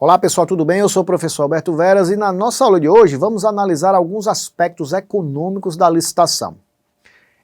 Olá pessoal, tudo bem? Eu sou o professor Alberto Veras e na nossa aula de hoje vamos analisar alguns aspectos econômicos da licitação.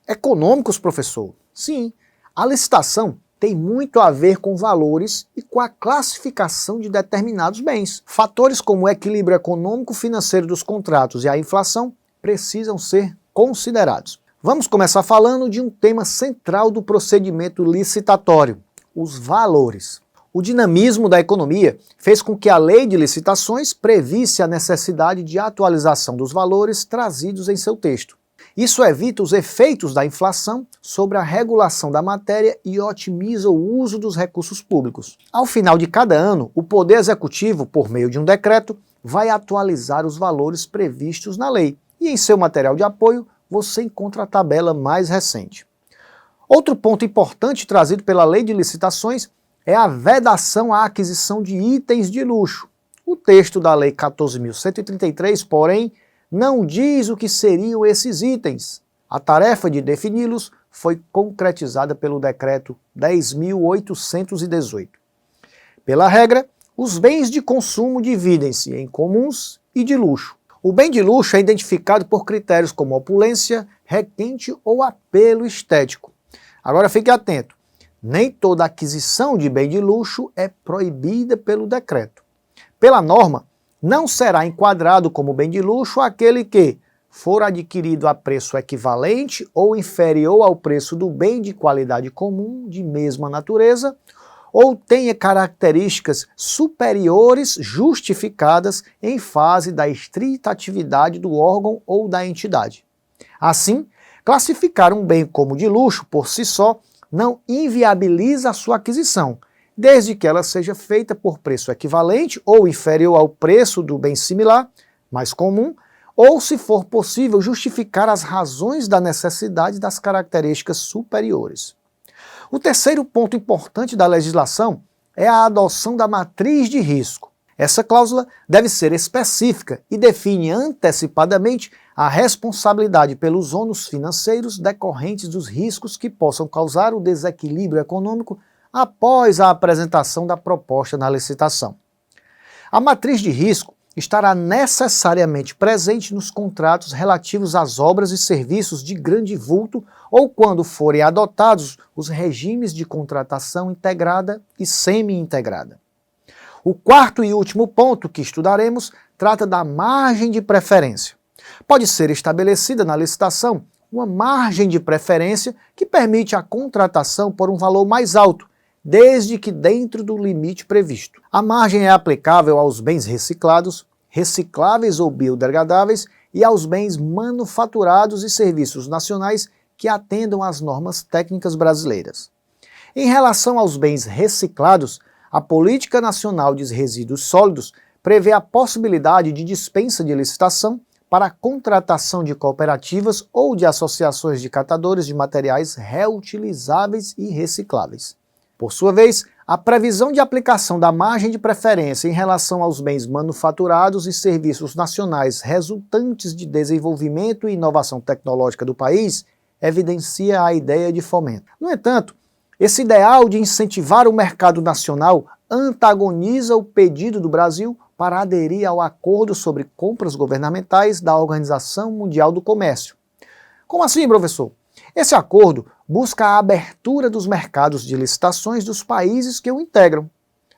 Econômicos, professor? Sim, a licitação tem muito a ver com valores e com a classificação de determinados bens. Fatores como o equilíbrio econômico-financeiro dos contratos e a inflação precisam ser considerados. Vamos começar falando de um tema central do procedimento licitatório: os valores. O dinamismo da economia fez com que a lei de licitações previsse a necessidade de atualização dos valores trazidos em seu texto. Isso evita os efeitos da inflação sobre a regulação da matéria e otimiza o uso dos recursos públicos. Ao final de cada ano, o Poder Executivo, por meio de um decreto, vai atualizar os valores previstos na lei e em seu material de apoio você encontra a tabela mais recente. Outro ponto importante trazido pela lei de licitações é a vedação à aquisição de itens de luxo. O texto da Lei 14.133, porém, não diz o que seriam esses itens. A tarefa de defini-los foi concretizada pelo Decreto 10.818. Pela regra, os bens de consumo dividem-se em comuns e de luxo. O bem de luxo é identificado por critérios como opulência, requinte ou apelo estético. Agora fique atento. Nem toda aquisição de bem de luxo é proibida pelo decreto. Pela norma, não será enquadrado como bem de luxo aquele que for adquirido a preço equivalente ou inferior ao preço do bem de qualidade comum de mesma natureza, ou tenha características superiores justificadas em fase da estrita atividade do órgão ou da entidade. Assim, classificar um bem como de luxo por si só não inviabiliza a sua aquisição, desde que ela seja feita por preço equivalente ou inferior ao preço do bem similar, mais comum, ou se for possível justificar as razões da necessidade das características superiores. O terceiro ponto importante da legislação é a adoção da matriz de risco. Essa cláusula deve ser específica e define antecipadamente a responsabilidade pelos ônus financeiros decorrentes dos riscos que possam causar o desequilíbrio econômico após a apresentação da proposta na licitação. A matriz de risco estará necessariamente presente nos contratos relativos às obras e serviços de grande vulto ou quando forem adotados os regimes de contratação integrada e semi-integrada. O quarto e último ponto que estudaremos trata da margem de preferência. Pode ser estabelecida na licitação uma margem de preferência que permite a contratação por um valor mais alto, desde que dentro do limite previsto. A margem é aplicável aos bens reciclados, recicláveis ou biodegradáveis e aos bens manufaturados e serviços nacionais que atendam às normas técnicas brasileiras. Em relação aos bens reciclados, a Política Nacional de Resíduos Sólidos prevê a possibilidade de dispensa de licitação para a contratação de cooperativas ou de associações de catadores de materiais reutilizáveis e recicláveis. Por sua vez, a previsão de aplicação da margem de preferência em relação aos bens manufaturados e serviços nacionais resultantes de desenvolvimento e inovação tecnológica do país evidencia a ideia de fomento. No entanto, esse ideal de incentivar o mercado nacional antagoniza o pedido do Brasil para aderir ao Acordo sobre Compras Governamentais da Organização Mundial do Comércio. Como assim, professor? Esse acordo busca a abertura dos mercados de licitações dos países que o integram.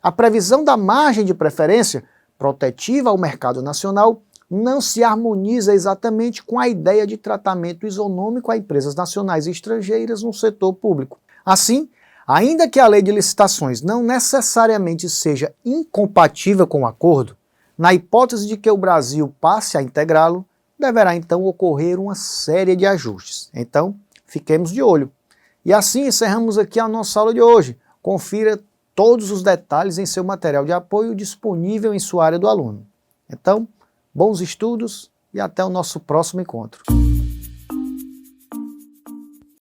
A previsão da margem de preferência protetiva ao mercado nacional não se harmoniza exatamente com a ideia de tratamento isonômico a empresas nacionais e estrangeiras no setor público. Assim, ainda que a lei de licitações não necessariamente seja incompatível com o acordo, na hipótese de que o Brasil passe a integrá-lo, deverá então ocorrer uma série de ajustes. Então, fiquemos de olho. E assim encerramos aqui a nossa aula de hoje. Confira todos os detalhes em seu material de apoio disponível em sua área do aluno. Então, bons estudos e até o nosso próximo encontro.